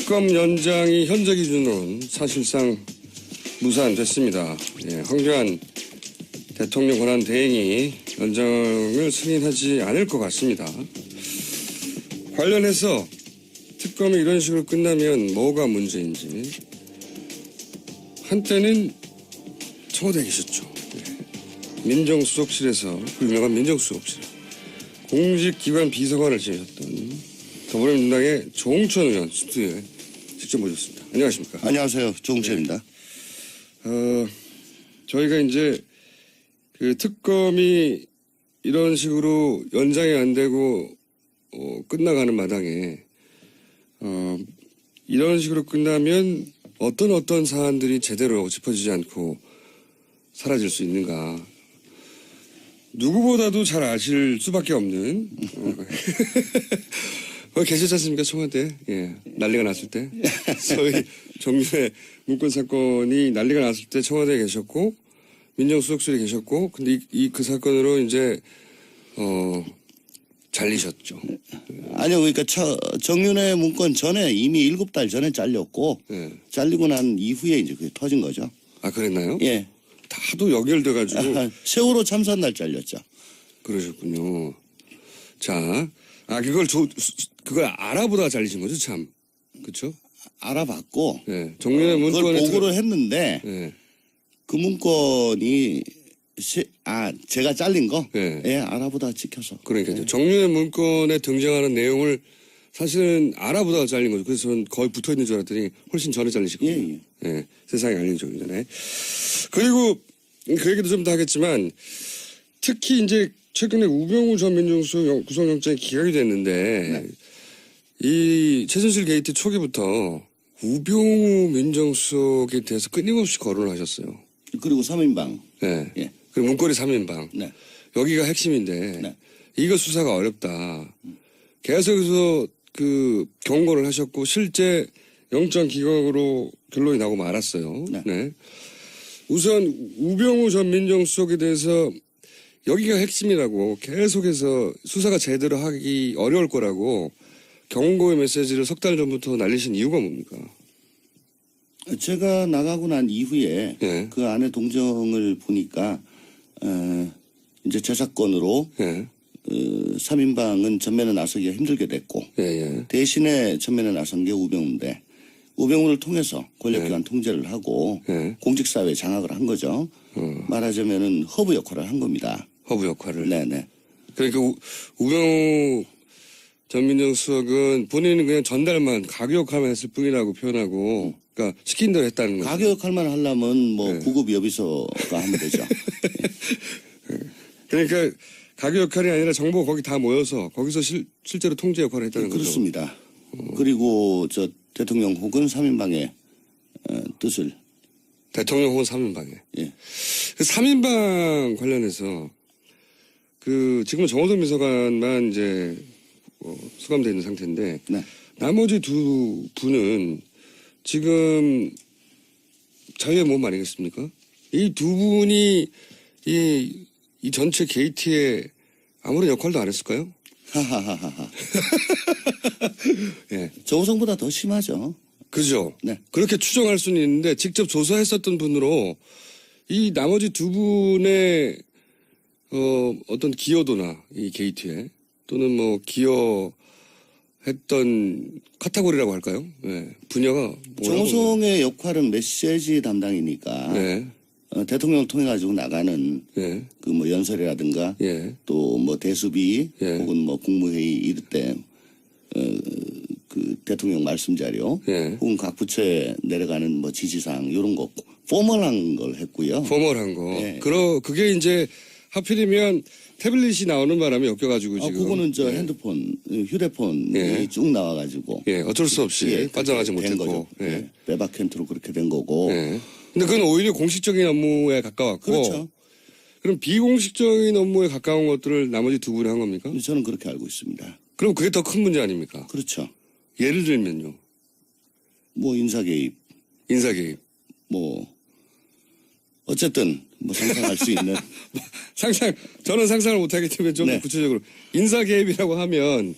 특검 연장이 현재 기준으로는 사실상 무산됐습니다. 예, 황교안 대통령 권한 대행이 연장을 승인하지 않을 것 같습니다. 관련해서 특검이 이런 식으로 끝나면 뭐가 문제인지 한때는 청와대에 계셨죠. 예. 민정수석실에서 그 유명한 민정수석실 공직기관 비서관을 지내셨던 더불어민주당의 조홍천 의원 스튜디오에 직접 모셨습니다. 안녕하십니까? 안녕하세요. 조홍천입니다. 저희가 이제 그 특검이 이런 식으로 연장이 안 되고 끝나가는 마당에 이런 식으로 끝나면 어떤 사안들이 제대로 짚어지지 않고 사라질 수 있는가. 누구보다도 잘 아실 수밖에 없는 계셨지 않습니까? 청와대. 예. 난리가 났을 때. 소위 정윤회 문건 사건이 난리가 났을 때 청와대에 계셨고 민정수석실에 계셨고 근데 그 사건으로 이제 잘리셨죠. 아니요. 그러니까 정윤회 문건 전에 이미 7달 전에 잘렸고 예. 잘리고 난 이후에 이제 그게 터진 거죠. 아, 그랬나요? 예. 다도 연결돼가지고. 세월호 참사 날 잘렸죠. 그러셨군요. 자, 그걸 알아보다가 잘리신 거죠, 참. 그쵸? 알아봤고. 예. 정윤회 문건에. 그걸 보고를 했는데. 예. 그 문건이 제가 잘린 거? 예. 예, 알아보다가 찍혀서. 그러니까요. 예. 정윤회 문건에 등장하는 내용을 사실은 알아보다가 잘린 거죠. 그래서 저는 거의 붙어 있는 줄 알았더니 훨씬 전에 잘리시거든요. 예. 예. 세상에 알리기 좀 전에. 그리고 그 얘기도 좀 더 하겠지만 특히 이제 최근에 우병우 전 민정수석 구속영장이 기각이 됐는데 이 최순실 게이트 초기부터 우병우 민정수석에 대해서 끊임없이 거론을 하셨어요. 그리고 3인방. 네. 예. 그리고 문고리 3인방. 네. 여기가 핵심인데 네. 이거 수사가 어렵다. 계속해서 그 경고를 하셨고 실제 영장 기각으로 결론이 나고 말았어요. 네. 네. 우선 우병우 전 민정수석에 대해서 여기가 핵심이라고 계속해서 수사가 제대로 하기 어려울 거라고 경고의 메시지를 석 달 전부터 날리신 이유가 뭡니까? 제가 나가고 난 이후에 예. 그 안에 동정을 보니까 이제 제 사건으로 예. 3인방은 전면에 나서기가 힘들게 됐고 예. 대신에 전면에 나선 게 우병우인데 우병우를 통해서 권력기관 통제를 하고 예. 공직사회 장악을 한 거죠. 말하자면은 허브 역할을 한 겁니다. 허브 역할을. 네네. 그러니까 우병우 전 민정수석은 본인은 그냥 전달만 가교 역할만 했을 뿐이라고 표현하고 그러니까 시킨 대로 했다는 거죠. 가교 역할만 하려면 뭐 네. 구급 여비서가 하면 되죠. 그러니까 가교 역할이 아니라 정보가 거기 다 모여서 거기서 실제로 통제 역할을 했다는 거죠. 그렇습니다. 그리고 저 대통령 혹은 3인방의 뜻을 대통령 혹은 3인방에. 예. 그 3인방 관련해서 그 지금 정호성 비서관만 이제 수감되어 있는 상태인데 네. 나머지 두 분은 지금 자유의 몸 아니겠습니까? 이 두 분이 이 전체 게이트에 아무런 역할도 안 했을까요? 하하하하. 예. 정우성보다 더 심하죠. 그죠? 네. 그렇게 추정할 수는 있는데 직접 조사했었던 분으로 이 나머지 두 분의 어떤 기여도나 이 게이트에 또는 뭐 기여했던 카테고리라고 할까요? 네. 분야가 정우성의 역할은 메시지 담당이니까 네. 대통령을 통해 가지고 나가는 네. 그 뭐 연설이라든가 예. 또 뭐 대수비 예. 혹은 뭐 국무회의 이럴 때 그 대통령 말씀 자료 예. 혹은 각 부처에 내려가는 뭐 지시사항 이런 거 포멀한 걸 했고요. 포멀한 거. 예. 그게 이제 하필이면 태블릿이 나오는 바람에 엮여가지고 지금. 그거는 저 예. 핸드폰, 휴대폰이 예. 쭉 나와가지고. 예. 어쩔 수 없이 빠져나가지 그렇게 된 못했고. 거죠. 예. 예. 외박캔트로 그렇게 된 거고. 예. 근데 그건 오히려 공식적인 업무에 가까웠고. 그렇죠. 그럼 비공식적인 업무에 가까운 것들을 나머지 두 분이 한 겁니까? 저는 그렇게 알고 있습니다. 그럼 그게 더 큰 문제 아닙니까? 그렇죠. 예를 들면요. 뭐 인사 개입, 인사 개입. 뭐 어쨌든 뭐 상상할 수 있는 저는 상상을 못하겠지만 좀 네. 구체적으로 인사 개입이라고 하면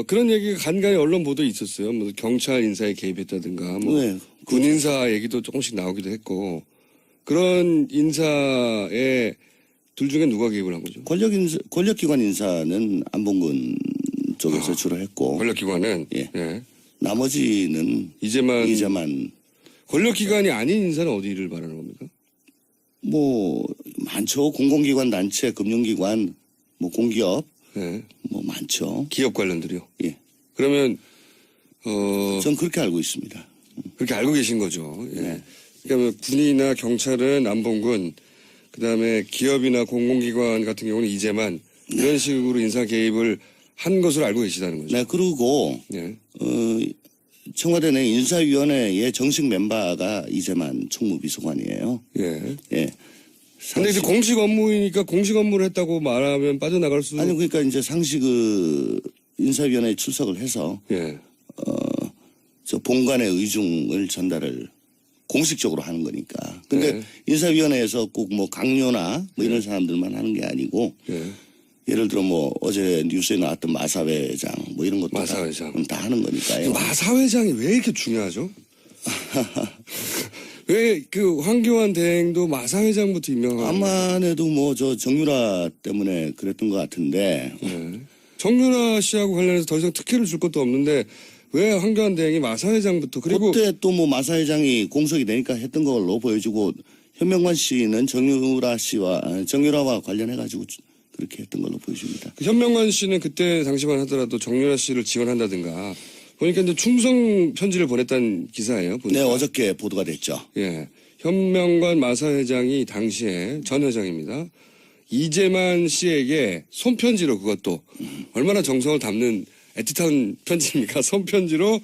그런 얘기가 간간히 언론 보도에 있었어요. 뭐 경찰 인사에 개입했다든가, 뭐 네. 군 인사 얘기도 조금씩 나오기도 했고, 그런 인사에 둘 중에 누가 개입을 한 거죠? 권력기관 인사는 안봉근 쪽에서 주로 했고, 권력기관은 예. 예. 나머지는 이제만 권력기관이 아닌 인사는 어디를 말하는 겁니까? 뭐 많죠. 공공기관, 단체, 금융기관, 뭐 공기업, 예. 뭐 많죠. 기업 관련들이요. 예. 그러면 전 그렇게 알고 있습니다. 그렇게 알고 계신 거죠. 예. 네. 그러니까 뭐 군이나 경찰은 안봉근, 그다음에 기업이나 공공기관 같은 경우는 이제만 이런 식으로 인사 개입을 한 것으로 알고 계시다는 거죠. 네, 그리고 예. 청와대 내 인사위원회의 정식 멤버가 이재만 총무비서관이에요. 예. 예. 근데 이제 공식 업무이니까 공식 업무를 했다고 말하면 빠져나갈 수. 아니 그러니까 이제 상시 인사위원회에 출석을 해서 예. 저 본관의 의중을 전달을 공식적으로 하는 거니까. 근데 네. 인사위원회에서 꼭 뭐 강요나 뭐 이런 사람들만 하는 게 아니고 예. 예를 들어 뭐 어제 뉴스에 나왔던 마사 회장 뭐 이런 것도 마사 회장. 다 하는 거니까요. 마사 회장이 왜 이렇게 중요하죠? 왜 그 황교안 대행도 마사 회장부터 임명하고 암만해도 뭐 저 정유라 때문에 그랬던 것 같은데 예. 정유라 씨하고 관련해서 더 이상 특혜를 줄 것도 없는데 왜 황교안 대행이 마사 회장부터 그리고 그때 또 뭐 마사 회장이 공석이 되니까 했던 걸로 보여주고 현명관 씨는 정유라와 관련해가지고 그렇게 했던 걸로 보여줍니다. 현명관 씨는 그때 당시만 하더라도 정유라 씨를 지원한다든가 보니까 이제 충성 편지를 보냈다는 기사예요. 보니까. 네, 어저께 보도가 됐죠. 예. 현명관 마사 회장이 당시에 전 회장입니다. 이재만 씨에게 손편지로 그것도 얼마나 정성을 담는 애틋한 편지입니까? 손편지로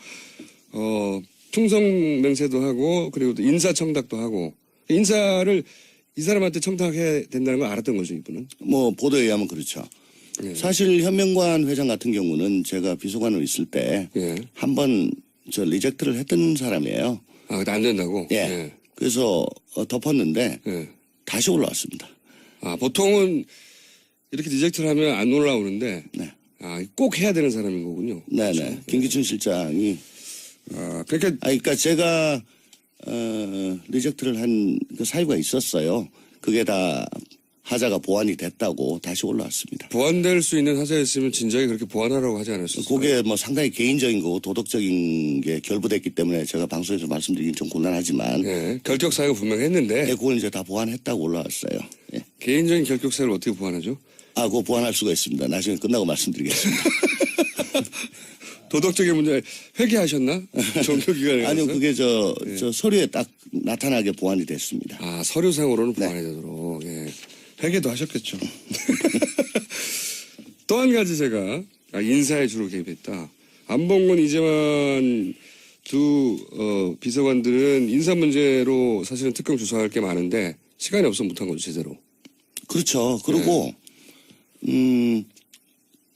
충성 맹세도 하고 그리고 또 인사청탁도 하고 인사를 이 사람한테 청탁해야 된다는 걸 알았던 거죠, 이분은. 뭐 보도에 의하면 그렇죠. 예. 사실 현명관 회장 같은 경우는 제가 비서관으로 있을 때 예. 한번 저 리젝트를 했던 사람이에요. 아, 안 된다고? 예. 그래서 덮었는데 예. 다시 올라왔습니다. 아, 보통은 이렇게 리젝트를 하면 안 올라오는데 네. 아, 꼭 해야 되는 사람인 거군요. 네네. 김기춘 실장이 아, 그러니까 그러니까 제가 리젝트를 한 그 사유가 있었어요. 그게 다 하자가 보완이 됐다고 다시 올라왔습니다. 보완될 수 있는 하자였으면 진작에 그렇게 보완하라고 하지 않았었어요? 그게 뭐 상당히 개인적인 거고 도덕적인 게 결부됐기 때문에 제가 방송에서 말씀드리긴 좀 곤란하지만 예, 결격 사유가 분명했는데 예, 그걸 이제 다 보완했다고 올라왔어요. 예. 개인적인 결격 사유를 어떻게 보완하죠? 그거 보완할 수가 있습니다. 나중에 끝나고 말씀드리겠습니다. 도덕적인 문제 회개하셨나? 종교기관에 아니요, 가서? 그게 저 서류에 딱 나타나게 보완이 됐습니다. 아, 서류상으로는 네. 보완이 되도록. 예. 회개도 하셨겠죠. 또 한 가지 제가 인사에 주로 개입했다. 안봉근, 이재만 두 비서관들은 인사 문제로 사실은 특검 조사할 게 많은데 시간이 없어 못한 거죠, 제대로. 그렇죠. 그리고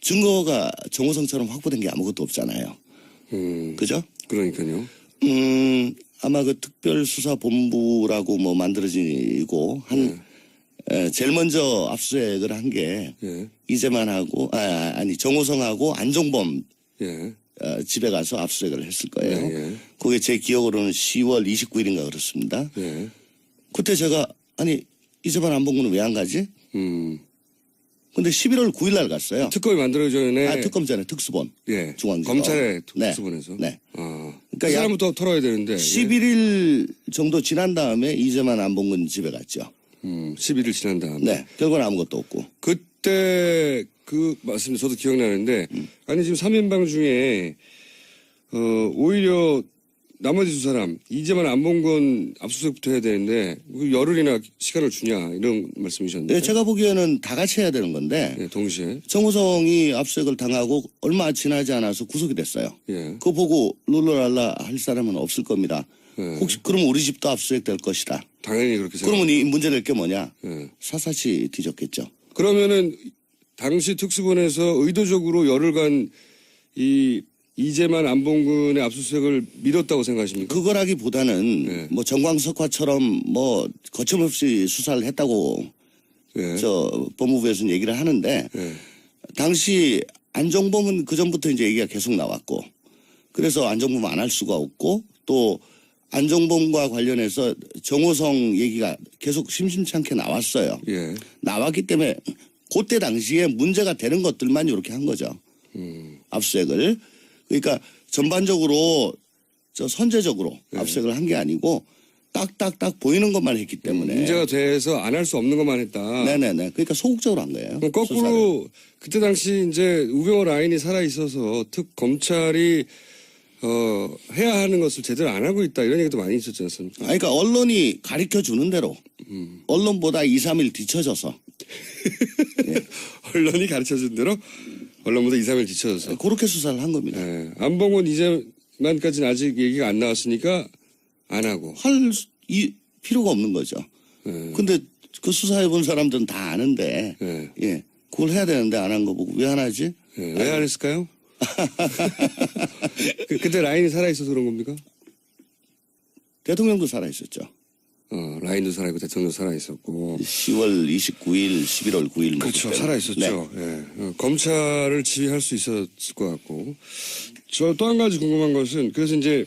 증거가 정호성처럼 확보된 게 아무것도 없잖아요. 그죠? 그러니까요. 아마 그 특별수사본부라고 뭐 만들어지고 제일 먼저 압수수색을 한 게 예. 이재만하고 아니 정호성하고 안종범 예. 집에 가서 압수수색을 했을 거예요. 예, 예. 그게 제 기억으로는 10월 29일인가 그렇습니다. 예. 그때 제가 아니 이재만 안봉근은 왜 안 가지? 근데 11월 9일 날 갔어요. 특검이 만들어지기 전에. 특검 전에 특수본. 예. 중앙지검. 검찰의 네. 특수본에서. 네. 아. 그러니까 그 사람부터 털어야 되는데. 11일 정도 지난 다음에 이재만 안봉근 집에 갔죠. 11일 지난 다음에. 네. 결과는 아무것도 없고. 그때 그 말씀 저도 기억나는데 아니 지금 3인방 중에 오히려 나머지 두 사람 이재만 안봉근 압수수색부터 해야 되는데 그 열흘이나 시간을 주냐 이런 말씀이셨는데. 네, 제가 보기에는 다 같이 해야 되는 건데 예, 동시에. 정호성이 압수수색을 당하고 얼마 지나지 않아서 구속이 됐어요. 예. 그거 보고 룰루랄라 할 사람은 없을 겁니다. 예. 혹시 그러면 우리 집도 압수수색 될 것이다. 당연히 그렇게 생각. 그러면 이 문제 될 게 뭐냐? 예. 사사치 뒤졌겠죠. 그러면은 당시 특수본에서 의도적으로 열흘간 이 이재만 안봉근의 압수수색을 미뤘다고 생각하십니까? 그거라기보다는 네. 뭐 정광석화처럼 뭐 거침없이 수사를 했다고 예. 저 법무부에서는 얘기를 하는데 예. 당시 안종범은 그 전부터 이제 얘기가 계속 나왔고, 그래서 안종범 안 할 수가 없고, 또 안종범과 관련해서 정호성 얘기가 계속 심심찮게 나왔어요. 예. 나왔기 때문에 그때 당시에 문제가 되는 것들만 이렇게 한 거죠. 압수수색을. 그러니까 전반적으로 선제적으로 압수수색을 한 게 아니고 딱딱딱 보이는 것만 했기 때문에. 문제가 돼서 안 할 수 없는 것만 했다. 네네네. 그러니까 소극적으로 한 거예요. 그럼 거꾸로 수사를. 그때 당시 이제 우병우 라인이 살아 있어서 검찰이 해야 하는 것을 제대로 안 하고 있다 이런 얘기도 많이 있었지 않습니까? 그러니까 언론이 가르쳐 주는 대로 언론보다 2, 3일 뒤쳐져서 언론이 가르쳐준 대로 언론보다 2, 3일 뒤쳐져서. 그렇게 수사를 한 겁니다. 예. 안봉원 이재만까지는 아직 얘기가 안 나왔으니까 안 하고. 필요가 없는 거죠. 예. 근데 그 수사해 본 사람들은 다 아는데 예. 예. 그걸 해야 되는데 안 한 거 보고 왜 안 하지? 예. 왜 안 했을까요? 그때 라인이 살아있어서 그런 겁니까? 대통령도 살아있었죠. 라인도 살아있고 대통령도 살아있었고. 10월 29일, 11월 9일. 그렇죠. 살아있었죠. 네. 예. 검찰을 지휘할 수 있었을 것 같고. 저 또 한 가지 궁금한 것은 그래서 이제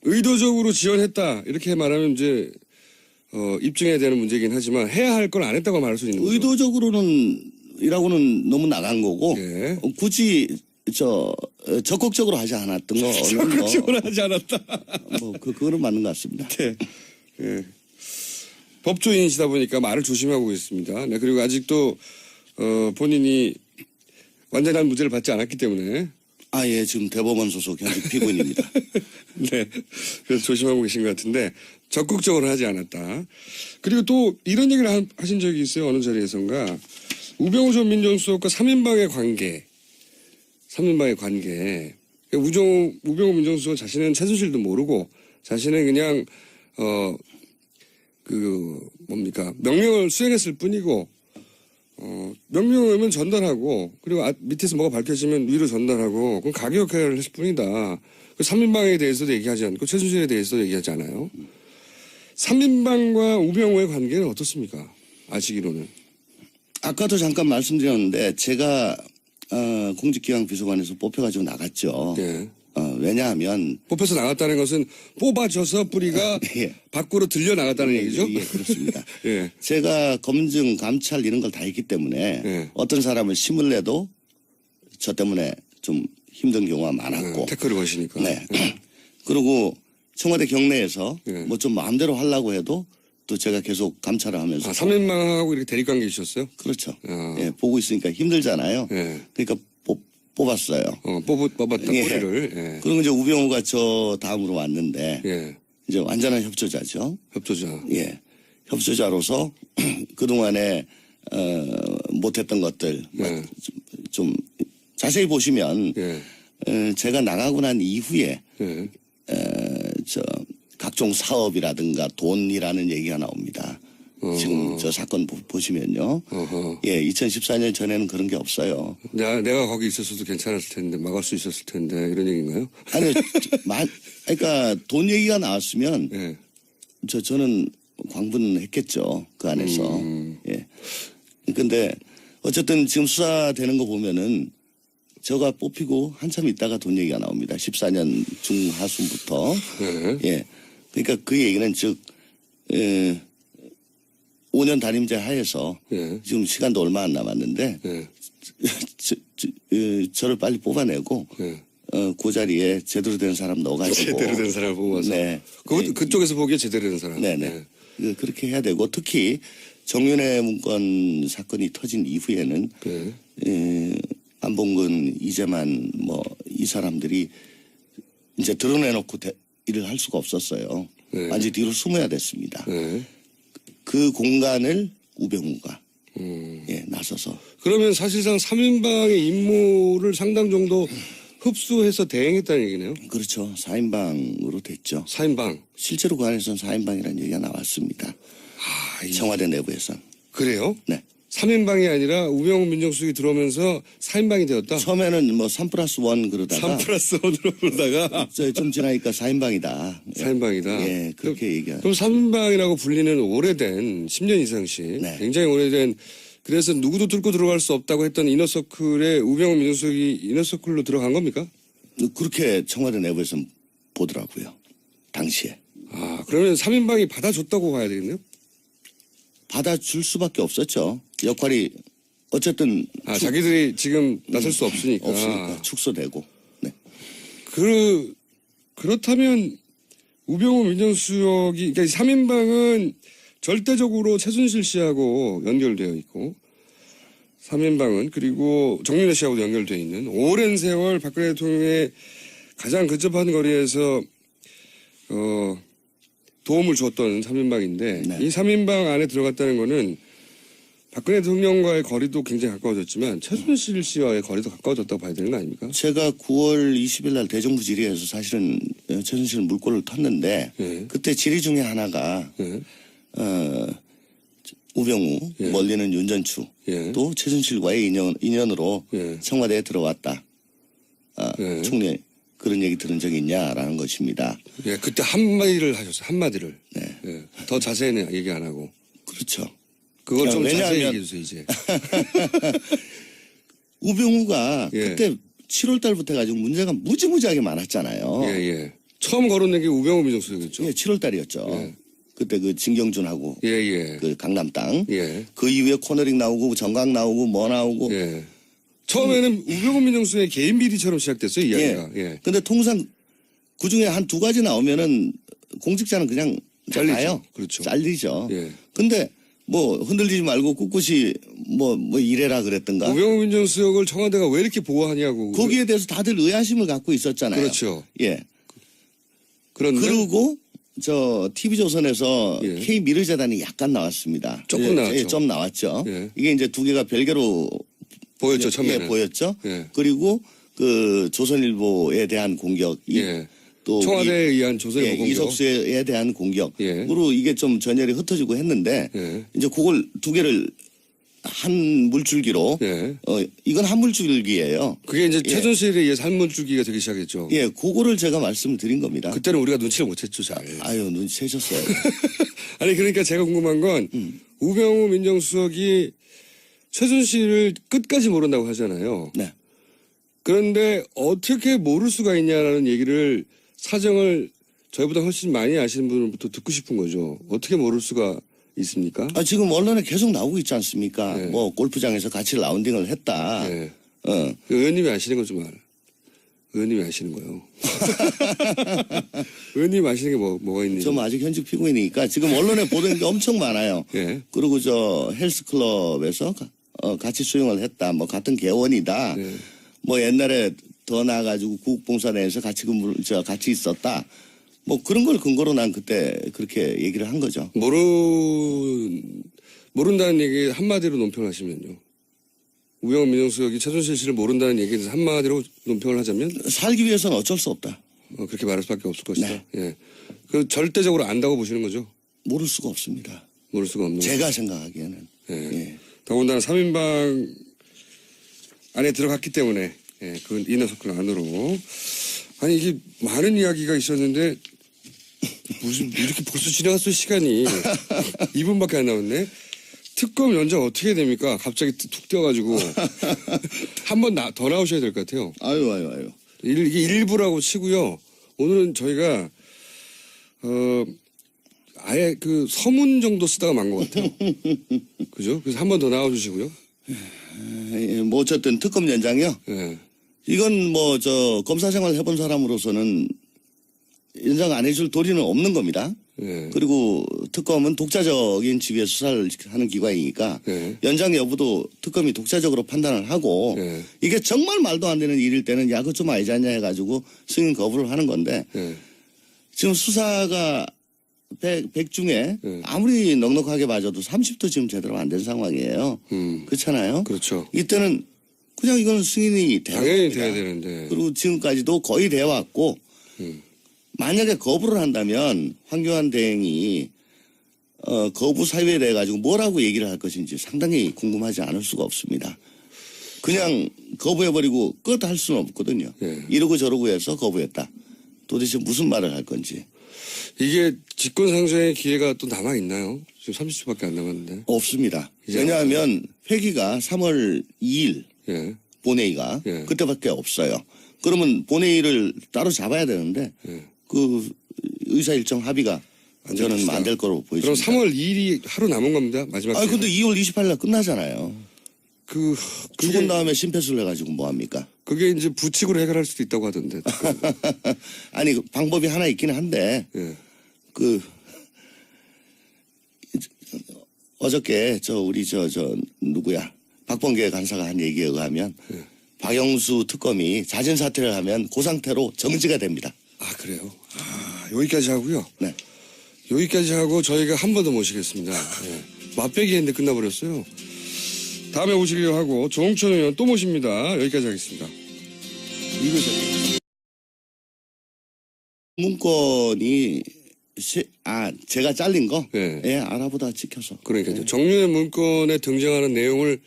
의도적으로 지원했다 이렇게 말하면 이제 입증해야 되는 문제이긴 하지만 해야 할 걸 안 했다고 말할 수 있는 거죠. 의도적으로는이라고는 너무 나간 거고 예. 굳이 적극적으로 하지 않았던 거. 적극적으로 하지 않았다. 그거는 맞는 것 같습니다. 네. 예. 법조인이시다 보니까 말을 조심하고 있습니다. 네, 그리고 아직도 본인이 완전한 무죄를 받지 않았기 때문에 예, 지금 대법원 소속 현직 피고인입니다. 네, 그래서 조심하고 계신 것 같은데 적극적으로 하지 않았다. 그리고 또 이런 얘기를 하신 적이 있어요. 어느 자리에선가 우병우 전 민정수석과 3인방의 관계. 우병우 민정수석 자신은 최순실도 모르고 자신은 그냥 명령을 수행했을 뿐이고 명령을 오면 전달하고 그리고 밑에서 뭐가 밝혀지면 위로 전달하고 그건 가교 역할을 했을 뿐이다. 그 3인방에 대해서도 얘기하지 않고 최순실에 대해서도 얘기하지 않아요. 3인방과 우병우의 관계는 어떻습니까? 아시기로는. 아까도 잠깐 말씀드렸는데 제가 공직기강 비서관에서 뽑혀가지고 나갔죠. 네. 왜냐하면 뽑혀서 나갔다는 것은 뽑아져서 뿌리가 예. 밖으로 들려 나갔다는 얘기죠? 예, 그렇습니다. 예. 제가 검증, 감찰 이런 걸 다 했기 때문에 예. 어떤 사람을 심을 내도 저 때문에 좀 힘든 경우가 많았고. 태클을 거시니까. 네. 그리고 청와대 경내에서 예. 뭐 좀 마음대로 하려고 해도 또 제가 계속 감찰을 하면서. 3인방하고 이렇게 대립관계 있었어요? 그렇죠. 아. 예, 보고 있으니까 힘들잖아요. 예. 그러니까 뽑았어요. 뽑았다, 예. 뿌리를. 예. 그리고 이제 우병우가 저 다음으로 왔는데 예. 이제 완전한 협조자죠. 협조자. 예. 협조자로서 그동안에 못했던 것들 예. 좀 자세히 보시면 예. 제가 나가고 난 이후에 예. 각종 사업이라든가 돈이라는 얘기가 나옵니다. 지금 저 사건 보시면요. 어허. 예, 2014년 전에는 그런 게 없어요. 내가 거기 있었어도 괜찮았을 텐데, 막을 수 있었을 텐데, 이런 얘기인가요? 아니, 그러니까 돈 얘기가 나왔으면 예. 저는 광분했겠죠. 그 안에서. 예. 근데 어쨌든 지금 수사되는 거 보면은 저가 뽑히고 한참 있다가 돈 얘기가 나옵니다. 14년 중하순부터. 예. 예. 그러니까 그 얘기는 즉, 5년 단임제 하에서 예. 지금 시간도 얼마 안 남았는데 예. 저를 빨리 뽑아내고 예. 그 자리에 제대로 된 사람 넣어가지고 제대로 된 사람을 뽑아서. 네. 그쪽에서 보기에 제대로 된 사람. 네네. 그렇게 해야 되고 특히 정윤회 문건 사건이 터진 이후에는 예. 안봉근, 이재만 이 사람들이 이제 드러내놓고 일을 할 수가 없었어요. 네. 완전히 뒤로 숨어야 됐습니다. 예. 그 공간을 우병우가 나서서. 그러면 사실상 3인방의 임무를 상당 정도 흡수해서 대행했다는 얘기네요. 그렇죠. 4인방으로 됐죠. 4인방. 실제로 그 안에서는 4인방이라는 얘기가 나왔습니다. 청와대 내부에서. 그래요? 네. 3인방이 아니라 우병우 민정수석이 들어오면서 4인방이 되었다? 처음에는 3+1 그러다가 3+1으로 그러다가 좀 지나니까 4인방이다. 4인방이다. 예, 그렇게 얘기하. 그럼 3인방이라고 불리는 오래된 10년 이상씩 네. 굉장히 오래된 그래서 누구도 뚫고 들어갈 수 없다고 했던 이너서클에 우병우 민정수석이 이너서클로 들어간 겁니까? 그렇게 청와대 내부에서 보더라고요. 당시에. 아, 그러면 3인방이 받아줬다고 봐야 되겠네요? 받아줄 수밖에 없었죠. 역할이 어쨌든 아, 자기들이 지금 나설 수 없으니까. 없으니까 축소되고. 네. 그렇다면 우병우 민정수석이, 그러니까 3인방은 절대적으로 최순실 씨하고 연결되어 있고, 3인방은 그리고 정윤회 씨하고도 연결되어 있는 오랜 세월 박근혜 대통령의 가장 근접한 거리에서 도움을 줬던 3인방인데 네. 이 3인방 안에 들어갔다는 거는 박근혜 대통령과의 거리도 굉장히 가까워졌지만 최순실 씨와의 거리도 가까워졌다고 봐야 되는 거 아닙니까? 제가 9월 20일 날 대정부 질의에서 사실은 최순실 물꼬를 텄는데 예. 그때 질의 중에 하나가 예. 우병우, 예. 멀리는 윤전추 예. 또 최순실과의 인연으로 예. 청와대에 들어왔다. 예. 총리 그런 얘기 들은 적이 있냐라는 것입니다. 예, 그때 한마디를 하셨어요. 한마디를. 네. 예. 더 자세히는 얘기 안 하고. 그렇죠. 그걸 좀 왜냐하면- 자세히 얘기해 주세요, 이제. 우병우가 예. 그때 7월 달부터 해가지고 문제가 무지무지하게 많았잖아요. 예, 예. 처음 거론된 게 우병우 민정수석이었죠. 예, 7월 달이었죠. 예. 그때 그 진경준하고 예, 예. 그 강남 땅. 예. 그 이후에 코너링 나오고 정강 나오고 뭐 나오고. 예. 처음에는 우병우 민정수석의 개인 비리처럼 시작됐어요, 이야기가. 예. 근데 통상 그 중에 한 두 가지 나오면은 공직자는 그냥 잘리죠. 나가요. 그렇죠. 잘리죠. 예. 근데 뭐 흔들리지 말고 꿋꿋이 뭐 이래라 그랬던가. 우병우 민정수석을 청와대가 왜 이렇게 보호하냐고. 거기에 대해서 다들 의아심을 갖고 있었잖아요. 그렇죠. 예. 그런데 그리고 저 TV조선에서 예. K미르재단이 약간 나왔습니다. 조금 예, 나왔죠. 예, 좀 나왔죠. 예. 이게 이제 두 개가 별개로 보였죠, 예, 처음에는. 보였죠. 예. 그리고 그 조선일보에 대한 공격이 예. 또 청와대에 의한 조선일보 예, 공격. 이석수에 대한 공격으로 예. 이게 좀 전열이 흩어지고 했는데 예. 이제 그걸 두 개를 한 물줄기로 예. 이건 한 물줄기예요. 그게 이제 최순실에 의해서 한문줄기가 되기 시작했죠. 예, 그거를 제가 말씀을 드린 겁니다. 그때는 우리가 눈치를 못 챘죠, 잘. 아유 눈치채셨어요. 아니, 그러니까 제가 궁금한 건 우병우 민정수석이 최순실을 끝까지 모른다고 하잖아요. 네. 그런데 어떻게 모를 수가 있냐라는 얘기를 사정을 저희보다 훨씬 많이 아시는 분부터 듣고 싶은 거죠. 어떻게 모를 수가 있습니까? 지금 언론에 계속 나오고 있지 않습니까? 네. 뭐 골프장에서 같이 라운딩을 했다. 예. 어. 의원님이 아시는 거 좀 알아. 의원님이 아시는 거요. 의원님 아시는 게 뭐가 있는지. 좀 아직 현직 피고인이니까 지금 언론에 보도된 게 엄청 많아요. 예. 그리고 저 헬스클럽에서 같이 수영을 했다. 뭐 같은 개원이다. 예. 뭐 옛날에 더 나아가지고 국봉사내에서 같이 같이 있었다. 뭐 그런 걸 근거로 난 그때 그렇게 얘기를 한 거죠. 모른다는 얘기 한마디로 논평하시면요. 우병우 민정수석이 최순실 씨를 모른다는 얘기에 대해서 한마디로 논평을 하자면 살기 위해서는 어쩔 수 없다. 그렇게 말할 수밖에 없을 것이다. 네. 예. 그 절대적으로 안다고 보시는 거죠. 모를 수가 없습니다. 모를 수가 없는 제가 생각하기에는. 예. 예. 더군다나 3인방 안에 들어갔기 때문에 예, 그 이너서클 안으로 아니 이게 많은 이야기가 있었는데 무슨 이렇게 벌써 지나갔어요 시간이 2분밖에 안 남았네. 특검 연장 어떻게 됩니까? 갑자기 툭 뛰어가지고 한 번 더 나오셔야 될 것 같아요. 아유. 이게 일부라고 치고요. 오늘은 저희가 아예 그 서문 정도 쓰다가 만 것 같아요. 그죠? 그래서 한 번 더 나와주시고요. 뭐 어쨌든 특검 연장이요. 예. 이건 뭐 저 검사 생활 해본 사람으로서는 연장 안 해줄 도리는 없는 겁니다. 예. 그리고 특검은 독자적인 지위에 수사를 하는 기관이니까 예. 연장 여부도 특검이 독자적으로 판단을 하고 예. 이게 정말 말도 안 되는 일일 때는 야 그거 좀 아니지 않냐 해가지고 승인 거부를 하는 건데 예. 지금 수사가 100 중에 예. 아무리 넉넉하게 봐줘도 30도 지금 제대로 안 된 상황이에요. 그렇잖아요. 그렇죠. 이때는 그냥 이거는 승인이 돼야 당연히 됩니다. 돼야 되는데. 그리고 지금까지도 거의 돼 왔고 만약에 거부를 한다면 황교안 대행이 거부 사유에 대해 가지고 뭐라고 얘기를 할 것인지 상당히 궁금하지 않을 수가 없습니다. 그냥 거부해버리고 끝 할 수는 없거든요. 예. 이러고 저러고 해서 거부했다. 도대체 무슨 말을 할 건지. 이게 직권상정의 기회가 또 남아있나요? 지금 30초밖에 안 남았는데. 없습니다. 이제 왜냐하면 회기가 3월 2일 예. 본회의가 예. 그때밖에 없어요. 그러면 본회의를 따로 잡아야 되는데 예. 그 의사 일정 합의가 저는 안 될 거로 그럼 보입니다. 3월 2일이 하루 남은 겁니다. 마지막. 아 근데 2월 28일 날 끝나잖아요. 그게 죽은 다음에 심폐소를 해가지고 뭐 합니까? 그게 이제 부칙으로 해결할 수도 있다고 하던데. 아니 그 방법이 하나 있기는 한데 예. 그 어저께 우리 누구야 박범계 간사가 한 얘기에 의하면 박영수 특검이 자진 사퇴를 하면 그 상태로 정지가 됩니다. 아 그래요? 아 여기까지 하고요. 네. 여기까지 하고 저희가 한 번 더 모시겠습니다. 예. 맛배기 했는데 끝나버렸어요. 다음에 오시기로 하고 조홍천 의원 또 모십니다. 여기까지 하겠습니다. 문건이 제가 잘린 거? 네. 예, 알아보다 찍혀서. 그러니까요. 정윤의 문건에 등장하는 내용을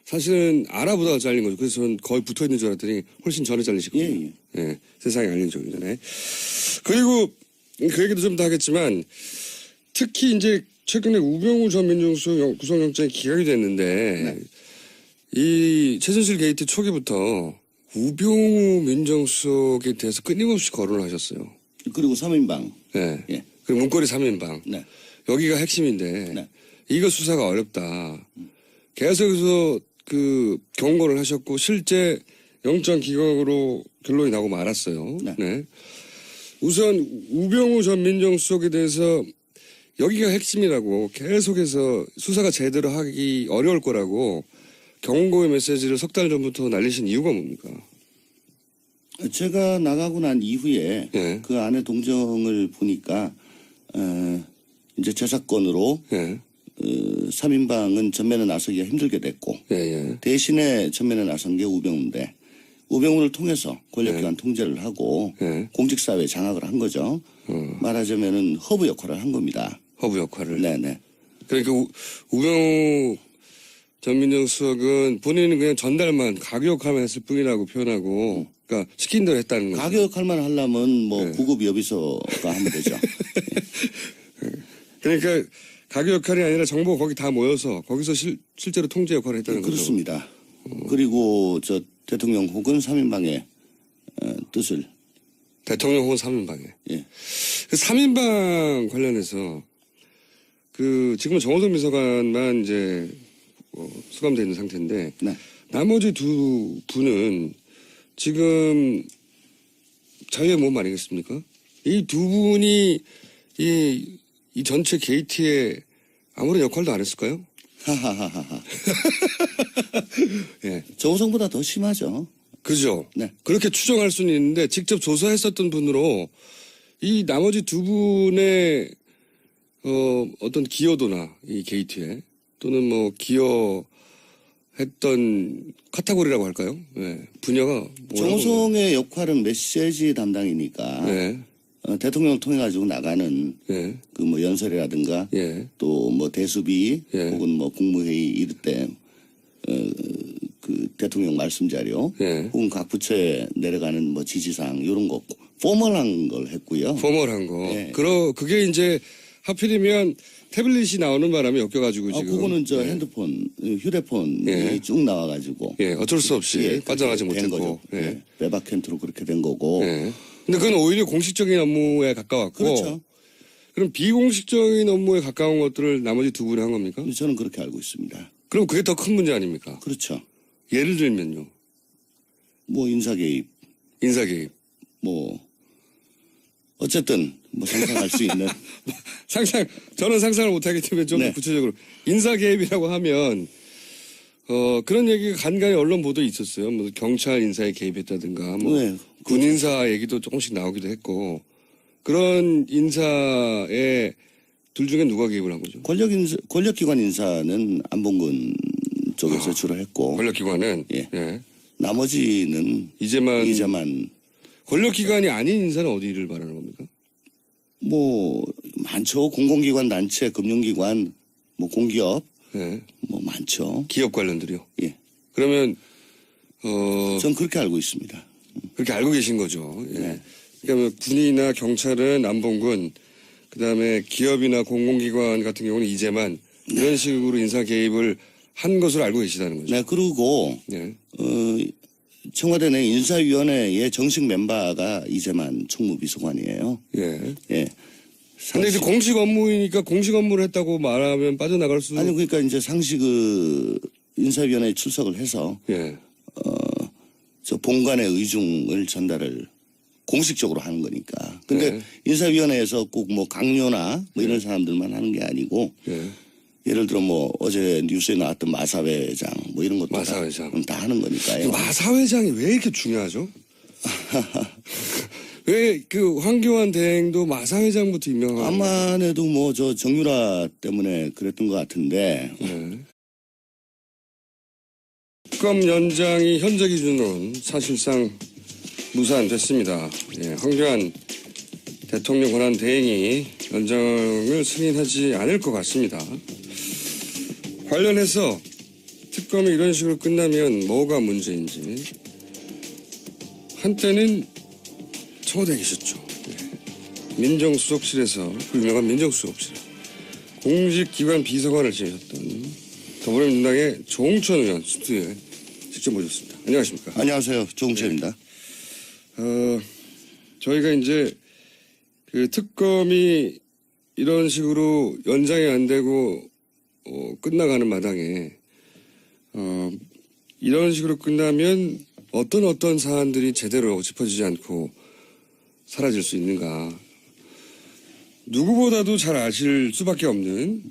사실은 알아보다가 잘린 거죠. 그래서 저는 거의 붙어 있는 줄 알았더니 훨씬 전에 잘리셨거든요. 예, 세상에 알려주기 전에. 그리고 그 얘기도 좀 더 하겠지만 특히 이제 최근에 우병우 전 민정수석 구속영장이 기각이 됐는데 이 최순실 게이트 초기부터 우병우 민정수석에 대해서 끊임없이 거론을 하셨어요. 그리고 3인방. 네. 예. 그리고 문고리 3인방. 네. 여기가 핵심인데 네. 이거 수사가 어렵다. 계속해서 그 경고를 하셨고 실제 영장 기각으로 결론이 나고 말았어요. 네. 네. 우선 우병우 전 민정수석에 대해서 여기가 핵심이라고 계속해서 수사가 제대로 하기 어려울 거라고 경고의 메시지를 석 달 전부터 날리신 이유가 뭡니까? 제가 나가고 난 이후에 예. 그 안에 동정을 보니까 이제 제 사건으로 예. 3인방은 전면에 나서기가 힘들게 됐고 예, 예. 대신에 전면에 나선 게 우병우인데 우병우를 통해서 권력기관 통제를 하고 예. 공직사회 장악을 한 거죠. 말하자면은 허브 역할을 한 겁니다. 허브 역할을. 네네. 그러니까 우병우 전 민정수석은 본인은 그냥 전달만 가교 역할만 했을 뿐이라고 표현하고 그러니까 시킨 대로 했다는 거죠. 가교 역할만 하려면 뭐 구급 여비서가 하면 되죠. 그러니까 가교 역할이 아니라 정보가 거기 다 모여서 거기서 실제로 통제 역할을 했다는 거죠. 그렇습니다. 그리고 대통령 혹은 3인방의 뜻을 대통령 혹은 3인방에. 예. 그 3인방 관련해서 그 지금은 정호성 비서관만 이제 수감되어 있는 상태인데 네. 나머지 두 분은 지금 자유의 몸 아니겠습니까? 이 두 분이 이 전체 게이트에 아무런 역할도 안 했을까요? 하하하하. 예. 정우성보다 더 심하죠. 그죠? 네. 그렇게 추정할 수는 있는데 직접 조사했었던 분으로 이 나머지 두 분의 어떤 기여도나 이 게이트에 또는 뭐 기여했던 카테고리라고 할까요? 네. 분야가 정우성의 역할은 메시지 담당이니까 네. 대통령을 통해 가지고 나가는 네. 그 뭐 연설이라든가 예. 또 뭐 대수비 예. 혹은 뭐 국무회의 이럴 때 그 대통령 말씀 자료 예. 혹은 각 부처에 내려가는 뭐 지시사항 이런 거 포멀한 걸 했고요. 포멀한 거. 예. 그게 이제 하필이면 태블릿이 나오는 바람에 엮여가지고 지금. 그거는 핸드폰, 휴대폰이 예. 쭉 나와가지고. 예, 어쩔 수 없이 빠져나가지 된 못했고. 거죠. 예. 예. 빼박캔트로 그렇게 된 거고. 예. 근데 그건 오히려 공식적인 업무에 가까웠고. 그렇죠. 그럼 비공식적인 업무에 가까운 것들을 나머지 두 분이 한 겁니까? 저는 그렇게 알고 있습니다. 그럼 그게 더 큰 문제 아닙니까? 그렇죠. 예를 들면요. 뭐 인사 개입, 인사 개입. 뭐 어쨌든 뭐 상상할 수 있는. 저는 상상을 못하기 때문에 좀 네. 구체적으로. 인사 개입이라고 하면, 그런 얘기가 간간히 언론 보도에 있었어요. 뭐 경찰 인사에 개입했다든가, 뭐 네. 군 인사 얘기도 조금씩 나오기도 했고, 그런 인사에 둘 중에 누가 개입을 한 거죠? 권력기관 인사는 안봉근 쪽에서 주로 했고. 권력기관은? 예. 예. 나머지는 이제만 권력기관이 아닌 인사는 어디를 말하는 겁니까? 뭐 많죠. 공공기관, 단체, 금융기관, 뭐 공기업, 예. 뭐 많죠. 기업 관련들이요. 예. 그러면 전 그렇게 알고 있습니다. 그렇게 알고 계신 거죠. 예. 네. 그러니까 뭐 군이나 경찰은 남봉군, 그다음에 기업이나 공공기관 같은 경우는 이재만 이런 식으로 인사 개입을 한 것으로 알고 계시다는 거죠. 네, 그리고 네. 청와대 내 인사위원회의 정식 멤버가 이재만 총무비서관이에요. 예. 예. 근데 이제 공식 업무이니까 공식 업무를 했다고 말하면 빠져나갈 수. 아니 그러니까 이제 상시 인사위원회에 출석을 해서 예. 저 본관의 의중을 전달을 공식적으로 하는 거니까. 근데 네. 인사위원회에서 꼭 뭐 강요나 뭐 이런 사람들만 하는 게 아니고 예. 예를 들어 뭐 어제 뉴스에 나왔던 마사회장 뭐 이런 것도 마사회장. 다 하는 거니까요. 마사회장이 왜 이렇게 중요하죠? 왜 그 황교안 대행도 마사회장부터 유명한? 아마도 뭐 저 정유라 때문에 그랬던 것 같은데. 네. 특검 연장이 현재 기준으로는 사실상 무산됐습니다. 예, 황교안 대통령 권한 대행이 연장을 승인하지 않을 것 같습니다. 관련해서 특검이 이런 식으로 끝나면 뭐가 문제인지 한때는 청와대에 계셨죠. 예. 민정수석실에서 그 유명한 민정수석실 공직기관 비서관을 지내셨던 더불어민주당의 조홍천 의원 스튜디오에 직접 모셨습니다. 안녕하십니까? 안녕하세요. 조홍철입니다. 저희가 이제 그 특검이 이런 식으로 연장이 안 되고 끝나가는 마당에 이런 식으로 끝나면 어떤 사안들이 제대로 짚어지지 않고 사라질 수 있는가. 누구보다도 잘 아실 수밖에 없는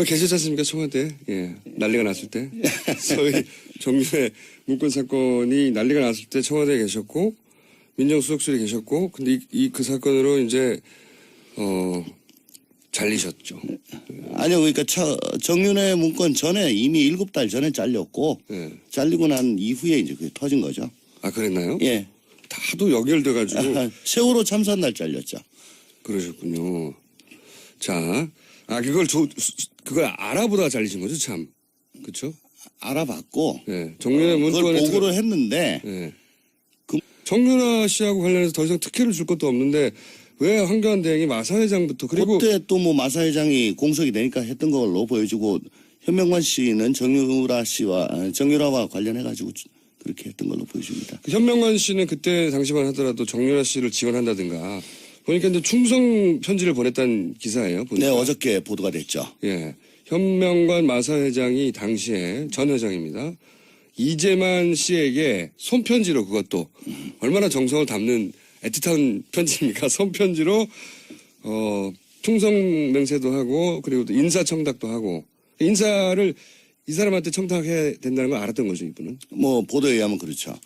계셨지 않습니까? 청와대. 예. 난리가 났을 때. 소위 정유회 문건 사건이 난리가 났을 때 청와대에 계셨고 민정수석실에 계셨고 근데 그 사건으로 이제 잘리셨죠. 아니요, 그러니까 정윤회 문건 전에 이미 7달 전에 잘렸고 예. 잘리고 난 이후에 이제 그게 터진 거죠. 아 그랬나요? 예. 다도 연결돼가지고 세월호 참사 날 잘렸죠. 그러셨군요. 자, 그걸 알아보다가 잘리신 거죠, 참. 그렇죠? 알아봤고 예. 정윤회 그걸 문건에 보고를 했는데 예. 그- 정윤아 씨하고 관련해서 더 이상 특혜를 줄 것도 없는데 왜 황교안 대행이 마사회장부터 그리고 그때 또 뭐 마사 회장이 공석이 되니까 했던 걸로 보여지고 현명관 씨는 정유라와 관련해가지고 그렇게 했던 걸로 보여집니다. 그 현명관 씨는 그때 당시만 하더라도 정윤아 씨를 지원한다든가 보니까 이제 충성 편지를 보냈다는 기사예요. 보니까. 네, 어저께 보도가 됐죠. 예. 현명관 마사 회장이 당시에 전 회장입니다. 이재만 씨에게 손편지로 그것도 얼마나 정성을 담는 애틋한 편지입니까? 손편지로 충성 맹세도 하고 그리고 또 인사청탁도 하고 인사를 이 사람한테 청탁해야 된다는 걸 알았던 거죠, 이분은. 뭐 보도에 의하면 그렇죠.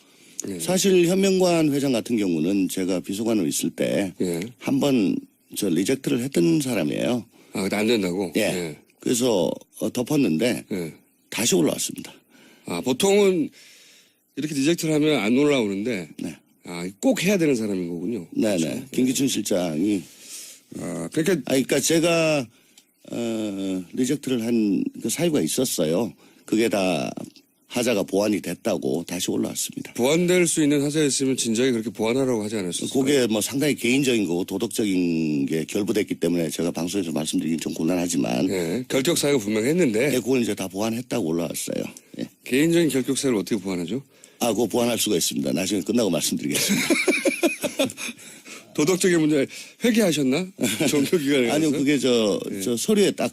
예. 사실 현명관 회장 같은 경우는 제가 비서관으로 있을 때 예. 한번 저 리젝트를 했던 사람이에요. 아, 근데 안 된다고? 예. 그래서 덮었는데 예. 다시 올라왔습니다. 아, 보통은 이렇게 리젝트를 하면 안 올라오는데 네. 아, 꼭 해야 되는 사람인 거군요. 네네. 김기춘 실장이 아, 그러니까 그러니까 제가 리젝트를 한 그 사유가 있었어요. 그게 다 하자가 보완이 됐다고 다시 올라왔습니다. 보완될 수 있는 하자였으면 진작에 그렇게 보완하라고 하지 않았을까요? 그게 뭐 상당히 개인적인 거고 도덕적인 게 결부됐기 때문에 제가 방송에서 말씀드리긴 좀 곤란하지만 예, 결격 사유가 분명했는데 그걸 이제 다 보완했다고 올라왔어요. 예. 개인적인 결격 사유를 어떻게 보완하죠? 그거 보완할 수가 있습니다. 나중에 끝나고 말씀드리겠습니다. 도덕적인 문제 회개하셨나? 종교기관에 아니요, 가서? 그게 저 서류에 딱